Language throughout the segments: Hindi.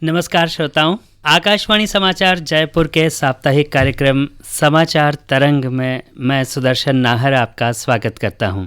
नमस्कार श्रोताओं, आकाशवाणी समाचार जयपुर के साप्ताहिक कार्यक्रम समाचार तरंग में मैं सुदर्शन नाहर आपका स्वागत करता हूं।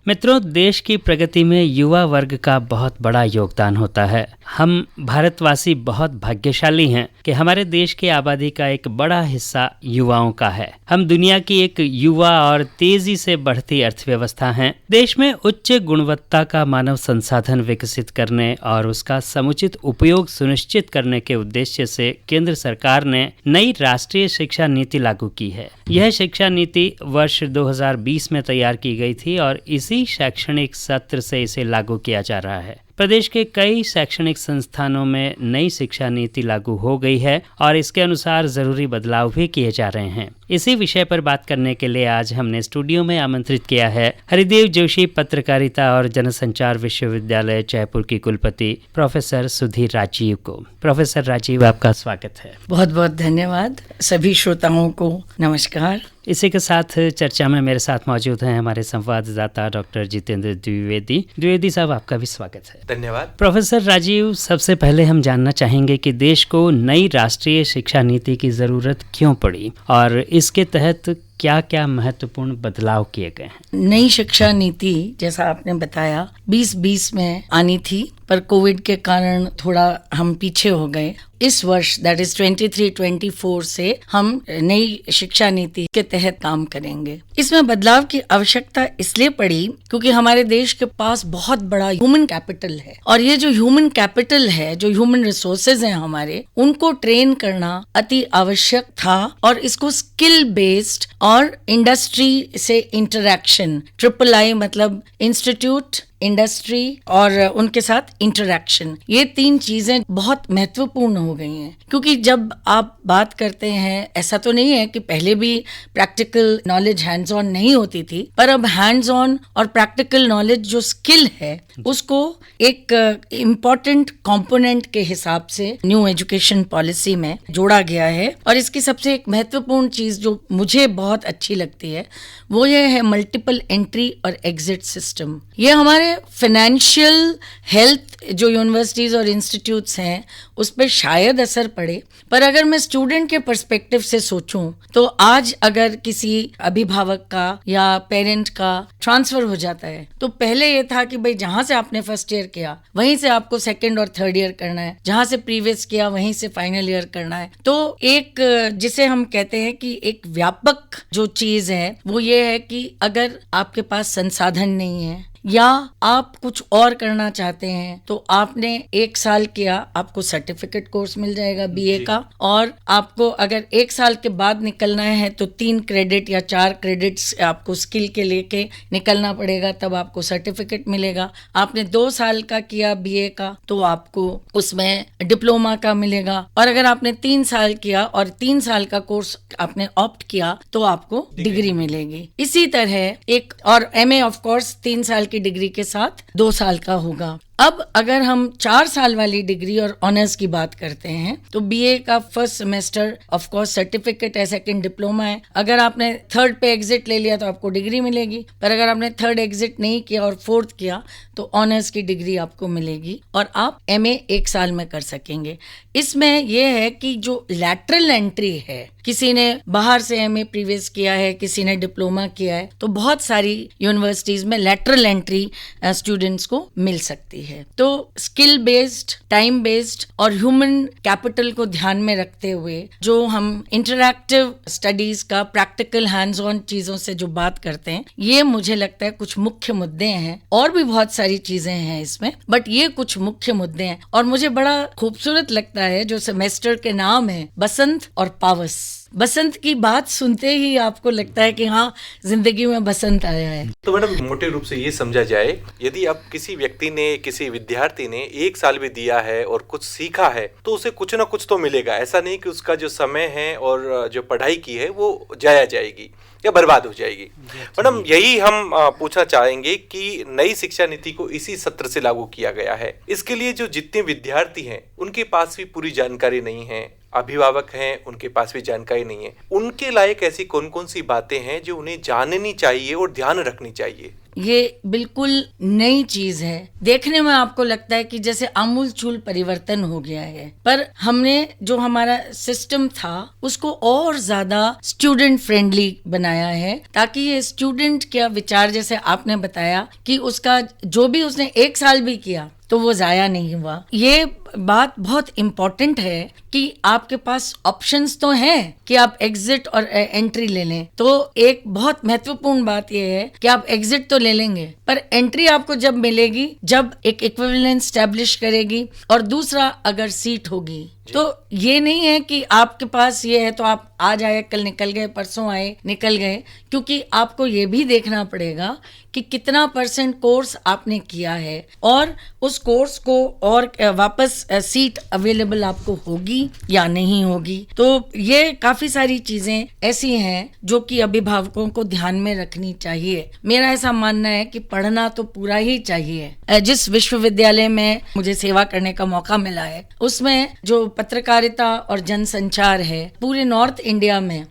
मित्रों, देश की प्रगति में युवा वर्ग का बहुत बड़ा योगदान होता है। हम भारतवासी बहुत भाग्यशाली हैं कि हमारे देश की आबादी का एक बड़ा हिस्सा युवाओं का है। हम दुनिया की एक युवा और तेजी से बढ़ती अर्थव्यवस्था हैं। देश में उच्च गुणवत्ता का मानव संसाधन विकसित करने और उसका समुचित उपयोग सुनिश्चित करने के उद्देश्य से केंद्र सरकार ने नई राष्ट्रीय शिक्षा नीति लागू की है। यह शिक्षा नीति वर्ष 2020 में तैयार की गई थी और इसी शैक्षणिक सत्र से इसे लागू किया जा रहा है। प्रदेश के कई शैक्षणिक संस्थानों में नई शिक्षा नीति लागू हो गई है और इसके अनुसार जरूरी बदलाव भी किए जा रहे हैं। इसी विषय पर बात करने के लिए आज हमने स्टूडियो में आमंत्रित किया है हरिदेव जोशी पत्रकारिता और जनसंचार विश्वविद्यालय जयपुर की कुलपति प्रोफेसर सुधीर राजीव को। प्रोफेसर राजीव, आपका स्वागत है। बहुत बहुत धन्यवाद। सभी श्रोताओं को नमस्कार। इसी के साथ चर्चा में मेरे साथ मौजूद हैं हमारे संवाददाता डॉक्टर जितेंद्र द्विवेदी। द्विवेदी साहब, आपका भी स्वागत है। धन्यवाद। प्रोफेसर राजीव, सबसे पहले हम जानना चाहेंगे कि देश को नई राष्ट्रीय शिक्षा नीति की जरूरत क्यों पड़ी और इसके तहत क्या क्या महत्वपूर्ण बदलाव किए गए हैं। नई शिक्षा नीति जैसा आपने बताया 2020 में आनी थी, पर कोविड के कारण थोड़ा हम पीछे हो गए। इस वर्ष दैट इज 23-24 से हम नई शिक्षा नीति के तहत काम करेंगे। इसमें बदलाव की आवश्यकता इसलिए पड़ी क्योंकि हमारे देश के पास बहुत बड़ा ह्यूमन कैपिटल है और ये जो ह्यूमन कैपिटल है, जो ह्यूमन रिसोर्सेज हैं हमारे, उनको ट्रेन करना अति आवश्यक था और इसको स्किल बेस्ड और इंडस्ट्री से इंटरैक्शन, III मतलब इंस्टीट्यूट, इंडस्ट्री और उनके साथ इंटरैक्शन, ये 3 चीजें बहुत महत्वपूर्ण हो गई हैं। क्योंकि जब आप बात करते हैं, ऐसा तो नहीं है कि पहले भी प्रैक्टिकल नॉलेज हैंड्स ऑन नहीं होती थी, पर अब हैंड्स ऑन और प्रैक्टिकल नॉलेज जो स्किल है उसको एक इम्पॉर्टेंट कंपोनेंट के हिसाब से न्यू एजुकेशन पॉलिसी में जोड़ा गया है। और इसकी सबसे एक महत्वपूर्ण चीज जो मुझे बहुत अच्छी लगती है वो ये है मल्टीपल एंट्री और एग्जिट सिस्टम। ये हमारे फाइनेंशियल हेल्थ जो यूनिवर्सिटीज और इंस्टीट्यूट्स हैं उस पर शायद असर पड़े, पर अगर मैं स्टूडेंट के पर्सपेक्टिव से सोचूं तो आज अगर किसी अभिभावक का या पेरेंट का ट्रांसफर हो जाता है तो पहले ये था कि भाई जहां से आपने फर्स्ट ईयर किया वहीं से आपको सेकंड और थर्ड ईयर करना है, जहां से प्रीवियस किया वहीं से फाइनल ईयर करना है। तो एक जिसे हम कहते हैं कि एक व्यापक जो चीज है वो ये है कि अगर आपके पास संसाधन नहीं है या आप कुछ और करना चाहते हैं तो आपने 1 साल किया, आपको सर्टिफिकेट कोर्स मिल जाएगा BA का, और आपको अगर 1 साल के बाद निकलना है तो 3 क्रेडिट या 4 क्रेडिट्स आपको स्किल के लेके निकलना पड़ेगा, तब आपको सर्टिफिकेट मिलेगा। आपने 2 साल का किया BA का तो आपको उसमें डिप्लोमा का मिलेगा, और अगर आपने 3 साल किया और 3 साल का कोर्स आपने ऑप्ट किया तो आपको डिग्री मिलेगी। इसी तरह एक और MA ऑफ कोर्स 3 साल की डिग्री के साथ 2 साल का होगा। अब अगर हम 4 साल वाली डिग्री और ऑनर्स की बात करते हैं तो BA का first semester of course certificate है, सेकंड डिप्लोमा है। अगर आपने थर्ड पे एग्जिट ले लिया तो आपको डिग्री मिलेगी, पर अगर आपने थर्ड एग्जिट नहीं किया और फोर्थ किया तो ऑनर्स की डिग्री आपको मिलेगी और आप MA 1 साल में कर सकेंगे। इसमें यह है कि जो लैटरल एंट्री है, किसी ने बाहर से MA प्रीवियस किया है, किसी ने डिप्लोमा किया है, तो बहुत सारी यूनिवर्सिटीज में लैटरल एंट्री स्टूडेंट्स को मिल सकती है। तो स्किल बेस्ड, टाइम बेस्ड और ह्यूमन कैपिटल को ध्यान में रखते हुए जो हम इंटरैक्टिव स्टडीज का प्रैक्टिकल हैंड्स ऑन चीजों से जो बात करते हैं, ये मुझे लगता है कुछ मुख्य मुद्दे हैं। और भी बहुत सारी चीजें हैं इसमें, बट ये कुछ मुख्य मुद्दे हैं। और मुझे बड़ा खूबसूरत लगता है जो सेमेस्टर के नाम है, बसंत और पावस। बसंत की बात सुनते ही आपको लगता है कि हाँ, जिंदगी में बसंत आया है। तो मैडम, मोटे रूप से ये समझा जाए, यदि अब किसी व्यक्ति ने, किसी विद्यार्थी ने 1 साल भी दिया है और कुछ सीखा है तो उसे कुछ ना कुछ तो मिलेगा। ऐसा नहीं कि उसका जो समय है और जो पढ़ाई की है वो जाया जाएगी। या बर्बाद हो जाएगी। मैडम, यही हम पूछना चाहेंगे कि नई शिक्षा नीति को इसी सत्र से लागू किया गया है, इसके लिए जो जितने विद्यार्थी हैं उनके पास भी पूरी जानकारी नहीं है, अभिभावक हैं उनके पास भी जानकारी नहीं है, उनके लायक ऐसी कौन कौन सी बातें हैं जो उन्हें जाननी चाहिए और ध्यान रखनी चाहिए? ये बिल्कुल नई चीज है। देखने में आपको लगता है कि जैसे आमूलचूल परिवर्तन हो गया है, पर हमने जो हमारा सिस्टम था उसको और ज्यादा स्टूडेंट फ्रेंडली बनाया है, ताकि ये स्टूडेंट का विचार, जैसे आपने बताया कि उसका जो भी उसने 1 साल भी किया तो वो जाया नहीं हुआ। ये बात बहुत इम्पोर्टेंट है कि आपके पास ऑप्शंस तो हैं कि आप एग्जिट और एंट्री ले लें। तो एक बहुत महत्वपूर्ण बात यह है कि आप एग्जिट तो ले लेंगे, पर एंट्री आपको जब मिलेगी जब एक इक्विवेलेंस स्टैब्लिश करेगी, और दूसरा अगर सीट होगी। तो ये नहीं है कि आपके पास ये है तो आप आज आए कल निकल गए, परसों आए निकल गए, क्योंकि आपको ये भी देखना पड़ेगा कि कितना % कोर्स आपने किया है और उस कोर्स को और वापस सीट अवेलेबल आपको होगी या नहीं होगी। तो ये काफी सारी चीजें ऐसी हैं जो कि अभिभावकों को ध्यान में रखनी चाहिए। मेरा ऐसा मानना है कि पढ़ना तो पूरा ही चाहिए। जिस विश्वविद्यालय में मुझे सेवा करने का मौका मिला है उसमें जो पत्रकारिता और जनसंचार है, पूरे नॉर्थ इंडिया में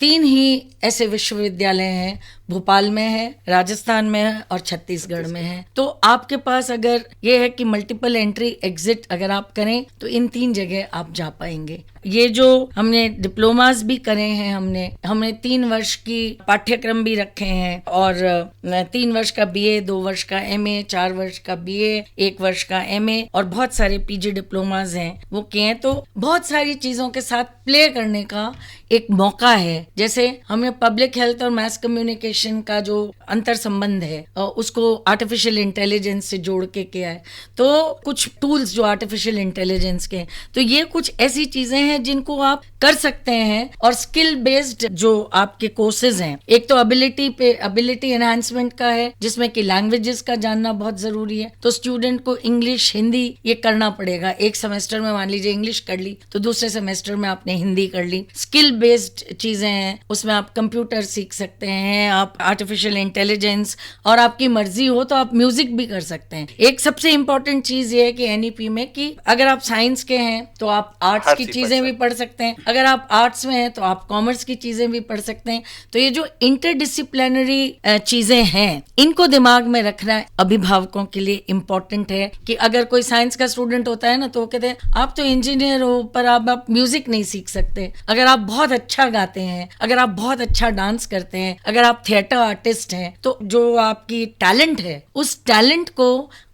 3 ही ऐसे विश्वविद्यालय हैं, भोपाल में है, राजस्थान में है और छत्तीसगढ़ में है। तो आपके पास अगर ये है कि मल्टीपल एंट्री एग्जिट अगर आप करें तो इन 3 जगह आप जा पाएंगे। ये जो हमने डिप्लोमास भी करे हैं, हमने 3 वर्ष की पाठ्यक्रम भी रखे हैं, और 3 वर्ष का BA, 2 वर्ष का MA, 4 वर्ष का BA, 1 वर्ष का MA और बहुत सारे PG डिप्लोमास हैं वो किए हैं। तो बहुत सारी चीजों के साथ प्ले करने का एक मौका है। जैसे हमें पब्लिक हेल्थ और मास कम्युनिकेशन का जो अंतर संबंध है उसको आर्टिफिशियल इंटेलिजेंस से जोड़ के किया है, तो कुछ टूल्स जो आर्टिफिशियल इंटेलिजेंस के, तो ये कुछ ऐसी चीजें हैं जिनको आप कर सकते हैं। और स्किल बेस्ड जो आपके कोर्सेज हैं, एक तो एबिलिटी एनहांसमेंट का है जिसमें कि लैंग्वेजेस का जानना बहुत जरूरी है। तो स्टूडेंट को इंग्लिश, हिंदी ये करना पड़ेगा। एक सेमेस्टर में मान लीजिए इंग्लिश कर ली तो दूसरे सेमेस्टर में आपने हिंदी कर ली। स्किल बेस्ड चीजें हैं, उसमें आप कंप्यूटर सीख सकते हैं, आप आर्टिफिशियल इंटेलिजेंस, और आपकी मर्जी हो तो आप म्यूजिक भी कर सकते हैं। एक सबसे इंपॉर्टेंट चीज ये है कि NEP में कि अगर आप साइंस के हैं तो आप आर्ट्स की चीजें भी पढ़ सकते हैं, अगर आप आर्ट्स में हैं तो आप कॉमर्स की चीजें भी पढ़ सकते हैं। तो ये जो इंटरडिसिप्लिनरी चीजें हैं इनको दिमाग में रखना अभिभावकों के लिए इम्पोर्टेंट है कि अगर कोई साइंस का स्टूडेंट होता है ना तो वो कहते हैं आप तो इंजीनियर हो पर आप म्यूजिक नहीं सीख सकते। अगर आप बहुत अच्छा गाते हैं, अगर आप बहुत अच्छा डांस करते हैं, अगर आप थिएटर आर्टिस्ट हैं, तो जो आपकी टैलेंट है उस टैलेंट को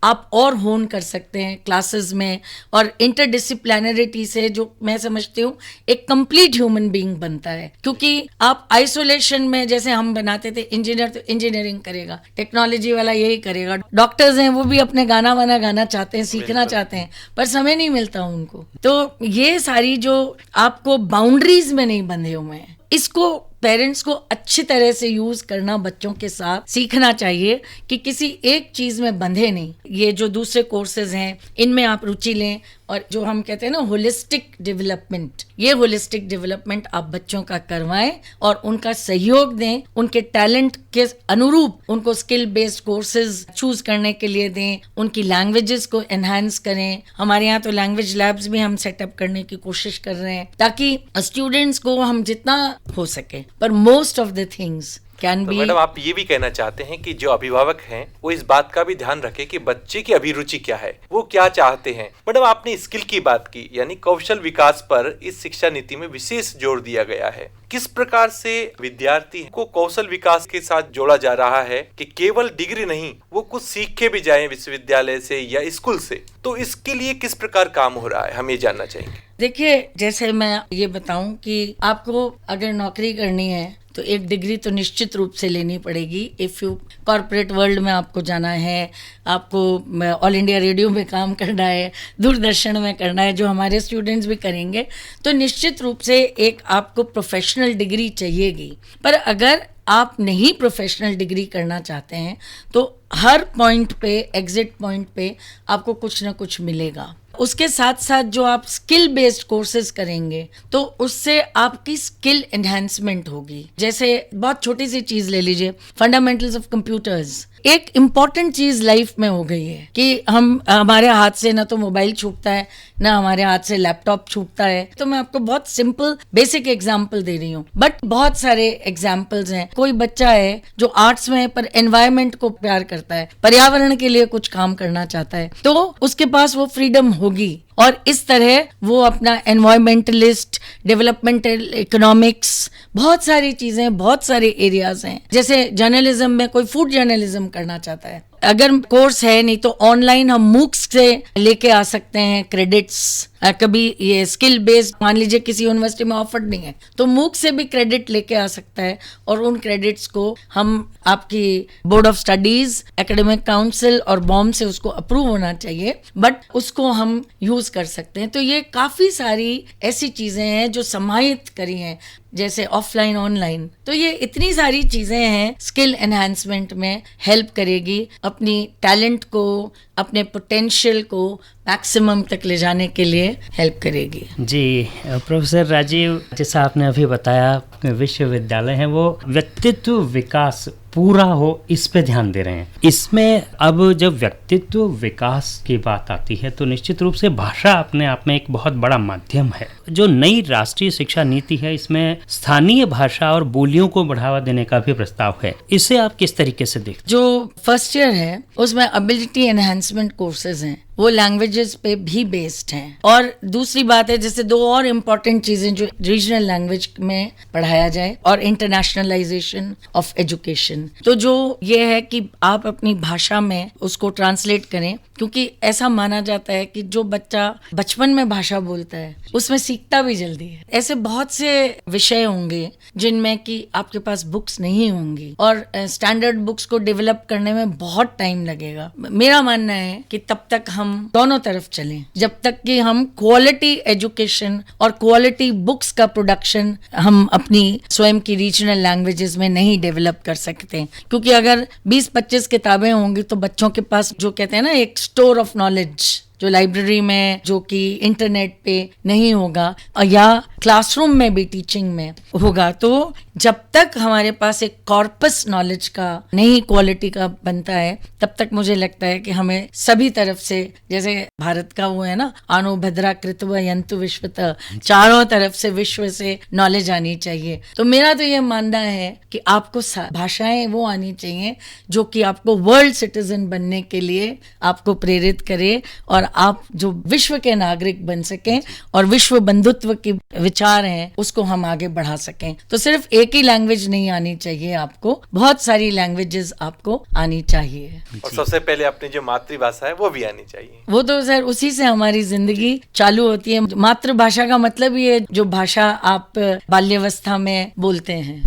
आप और होन कर सकते हैं क्लासेस में। और इंटरडिसिप्लिनरिटी से जो मैं समझती हूँ एक कंप्लीट ह्यूमन बीइंग बनता है, क्योंकि आप आइसोलेशन में जैसे हम बनाते थे इंजीनियर तो इंजीनियरिंग करेगा, टेक्नोलॉजी वाला यही करेगा, डॉक्टर्स हैं वो भी अपने गाना चाहते हैं, सीखना चाहते हैं, पर समय नहीं मिलता उनको। तो ये सारी जो आपको बाउंड्रीज में नहीं बंधे हुए हैं, इसको पेरेंट्स को अच्छी तरह से यूज करना बच्चों के साथ सीखना चाहिए कि किसी एक चीज में बंधे नहीं। ये जो दूसरे कोर्सेज हैं इनमें आप रुचि लें, और जो हम कहते हैं ना होलिस्टिक डेवलपमेंट, ये होलिस्टिक डेवलपमेंट आप बच्चों का करवाएं और उनका सहयोग दें, उनके टैलेंट के अनुरूप उनको स्किल बेस्ड कोर्सेज चूज करने के लिए दें, उनकी लैंग्वेजेस को एनहांस करें। हमारे यहाँ तो लैंग्वेज लैब्स भी हम सेटअप करने की कोशिश कर रहे हैं ताकि स्टूडेंट्स को हम जितना हो सके, पर most of the things can be. Madam, आप ये भी कहना चाहते हैं कि जो अभिभावक हैं वो इस बात का भी ध्यान रखें कि बच्चे की अभिरुचि क्या है, वो क्या चाहते हैं। मैडम, आपने स्किल की बात की, यानी कौशल विकास पर इस शिक्षा नीति में विशेष जोर दिया गया है। किस प्रकार से विद्यार्थी को कौशल विकास के साथ जोड़ा जा रहा है कि केवल डिग्री नहीं, वो कुछ सीख के भी जाएं विश्वविद्यालय से या स्कूल से, तो इसके लिए किस प्रकार काम हो रहा है, हम ये जानना चाहेंगे। देखिए, जैसे मैं ये बताऊं कि आपको अगर नौकरी करनी है तो एक डिग्री तो निश्चित रूप से लेनी पड़ेगी। इफ़ यू कॉर्पोरेट वर्ल्ड में आपको जाना है, आपको ऑल इंडिया रेडियो में काम करना है, दूरदर्शन में करना है, जो हमारे स्टूडेंट्स भी करेंगे, तो निश्चित रूप से एक आपको प्रोफेशनल डिग्री चाहिएगी। पर अगर आप नहीं प्रोफेशनल डिग्री करना चाहते हैं तो हर पॉइंट पे, एग्जिट पॉइंट पे आपको कुछ ना कुछ मिलेगा। उसके साथ साथ जो आप स्किल बेस्ड कोर्सेज करेंगे तो उससे आपकी स्किल एनहांसमेंट होगी। जैसे बहुत छोटी सी चीज ले लीजिए, फंडामेंटल्स ऑफ कंप्यूटर्स एक इम्पॉर्टेंट चीज लाइफ में हो गई है कि हमारे हाथ से ना तो मोबाइल छूटता है ना हमारे हाथ से लैपटॉप छूटता है। तो मैं आपको बहुत सिंपल बेसिक एग्जांपल दे रही हूँ, बट बहुत सारे एग्जांपल्स हैं। कोई बच्चा है जो आर्ट्स में है पर एनवायरनमेंट को प्यार करता है, पर्यावरण के लिए कुछ काम करना चाहता है, तो उसके पास वो फ्रीडम होगी और इस तरह वो अपना एनवायरमेंटलिस्ट, डेवलपमेंटल इकोनॉमिक्स, बहुत सारी चीजें, बहुत सारे एरियाज हैं। जैसे जर्नलिज्म में कोई फूड जर्नलिज्म करना चाहता है, अगर कोर्स है नहीं तो ऑनलाइन हम मूक्स से लेके आ सकते हैं क्रेडिट्स। कभी ये स्किल बेस्ड, मान लीजिए किसी यूनिवर्सिटी में ऑफर्ड नहीं है तो मूक से भी क्रेडिट लेके आ सकता है और उन क्रेडिट्स को हम आपकी board of studies, academic council और बॉम से उसको अप्रूव होना चाहिए, बट उसको हम यूज कर सकते हैं। तो ये काफी सारी ऐसी चीजें हैं जो समाहित करी हैं, जैसे ऑफलाइन ऑनलाइन। तो ये इतनी सारी चीजें हैं स्किल एनहांसमेंट में हेल्प करेगी, अपनी टैलेंट को, अपने पोटेंशियल को मैक्सिमम तक ले जाने के लिए हेल्प करेगी। जी प्रोफेसर राजीव, जैसा आपने अभी बताया विश्वविद्यालय है वो व्यक्तित्व विकास पूरा हो इस पे ध्यान दे रहे हैं। इसमें अब जब व्यक्तित्व विकास की बात आती है तो निश्चित रूप से भाषा अपने आप में एक बहुत बड़ा माध्यम है। जो नई राष्ट्रीय शिक्षा नीति है इसमें स्थानीय भाषा और बोलियों को बढ़ावा देने का भी प्रस्ताव है, इसे आप किस तरीके से देखते हैं? जो फर्स्ट ईयर है उसमें एबिलिटी एनहांसमेंट कोर्सेज हैं, वो लैंग्वेजेस पे भी बेस्ड हैं। और दूसरी बात है, जैसे दो और इम्पोर्टेंट चीजें जो रीजनल लैंग्वेज में पढ़ाया जाए और इंटरनेशनलाइजेशन ऑफ एजुकेशन। तो जो ये है कि आप अपनी भाषा में उसको ट्रांसलेट करें, क्योंकि ऐसा माना जाता है कि जो बच्चा बचपन में भाषा बोलता है उसमें सीखता भी जल्दी है। ऐसे बहुत से विषय होंगे जिनमें कि आपके पास बुक्स नहीं होंगी और स्टैंडर्ड बुक्स को डेवलप करने में बहुत टाइम लगेगा। मेरा मानना है कि तब तक हम दोनों तरफ चलें, जब तक कि हम क्वालिटी एजुकेशन और क्वालिटी बुक्स का प्रोडक्शन हम अपनी स्वयं की रीजनल लैंग्वेजेस में नहीं डेवलप कर सकते। क्योंकि अगर 20-25 किताबें होंगी तो बच्चों के पास जो कहते हैं ना एक स्टोर ऑफ नॉलेज जो लाइब्रेरी में, जो कि इंटरनेट पे नहीं होगा या क्लासरूम में भी टीचिंग में होगा, तो जब तक हमारे पास एक कॉर्पस नॉलेज का नहीं क्वालिटी का बनता है तब तक मुझे लगता है कि हमें सभी तरफ से, जैसे भारत का वो है ना, आनो भद्रा कृतव यंतु विश्वतः, चारों तरफ से विश्व से नॉलेज आनी चाहिए। तो मेरा तो ये मानना है कि आपको भाषाएं वो आनी चाहिए जो कि आपको वर्ल्ड सिटीजन बनने के लिए आपको प्रेरित करे और आप जो विश्व के नागरिक बन सकें और विश्व बंधुत्व के विचार हैं उसको हम आगे बढ़ा सकें। तो सिर्फ एक ही लैंग्वेज नहीं आनी चाहिए, आपको बहुत सारी लैंग्वेजेस आपको आनी चाहिए और सबसे पहले अपनी जो मातृभाषा है वो भी आनी चाहिए। वो तो सर उसी से हमारी जिंदगी चालू होती है। मातृभाषा का मतलब ये जो भाषा आप बाल्यावस्था में बोलते हैं।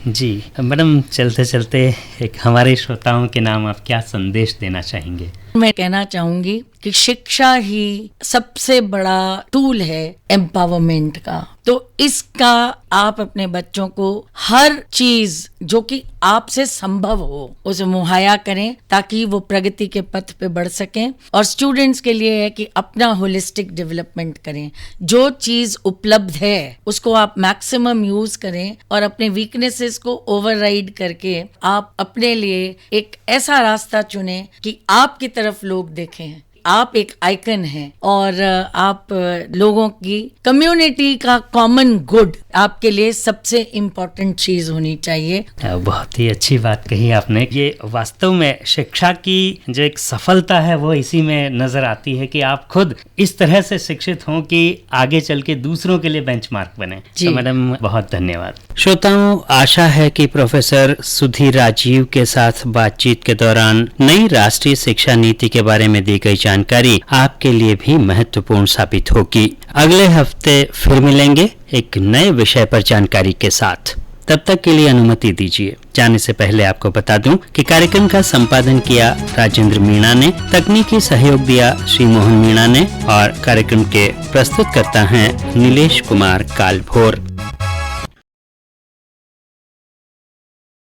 जी मैडम, चलते चलते एक हमारे श्रोताओं के नाम आप क्या संदेश देना चाहेंगे? मैं कहना चाहूंगी कि शिक्षा ही सबसे बड़ा टूल है एम्पावरमेंट का। तो इसका आप अपने बच्चों को हर चीज जो कि आपसे संभव हो उसे मुहैया करें ताकि वो प्रगति के पथ पे बढ़ सकें। और स्टूडेंट्स के लिए है कि अपना होलिस्टिक डेवलपमेंट करें, जो चीज उपलब्ध है उसको आप मैक्सिमम यूज करें और अपने वीकनेसेस को ओवरराइड करके आप अपने लिए एक ऐसा रास्ता चुनें कि आपकी तरफ लोग देखें। आप एक आइकन हैं और आप लोगों की, कम्युनिटी का कॉमन गुड आपके लिए सबसे इम्पोर्टेंट चीज होनी चाहिए। बहुत ही अच्छी बात कही आपने। ये वास्तव में शिक्षा की जो एक सफलता है वो इसी में नजर आती है कि आप खुद इस तरह से शिक्षित हों कि आगे चल के दूसरों के लिए बेंचमार्क बने। तो मैडम बहुत धन्यवाद। श्रोताओं, आशा है कि प्रोफेसर सुधीर राजीव के साथ बातचीत के दौरान नई राष्ट्रीय शिक्षा नीति के बारे में दी गई जानकारी आपके लिए भी महत्वपूर्ण साबित होगी। अगले हफ्ते फिर मिलेंगे एक नए विषय पर जानकारी के साथ। तब तक के लिए अनुमति दीजिए। जाने से पहले आपको बता दूं कि कार्यक्रम का संपादन किया राजेंद्र मीणा ने, तकनीकी सहयोग दिया श्री मोहन मीणा ने और कार्यक्रम के प्रस्तुतकर्ता हैं नीलेश कुमार कालभोर।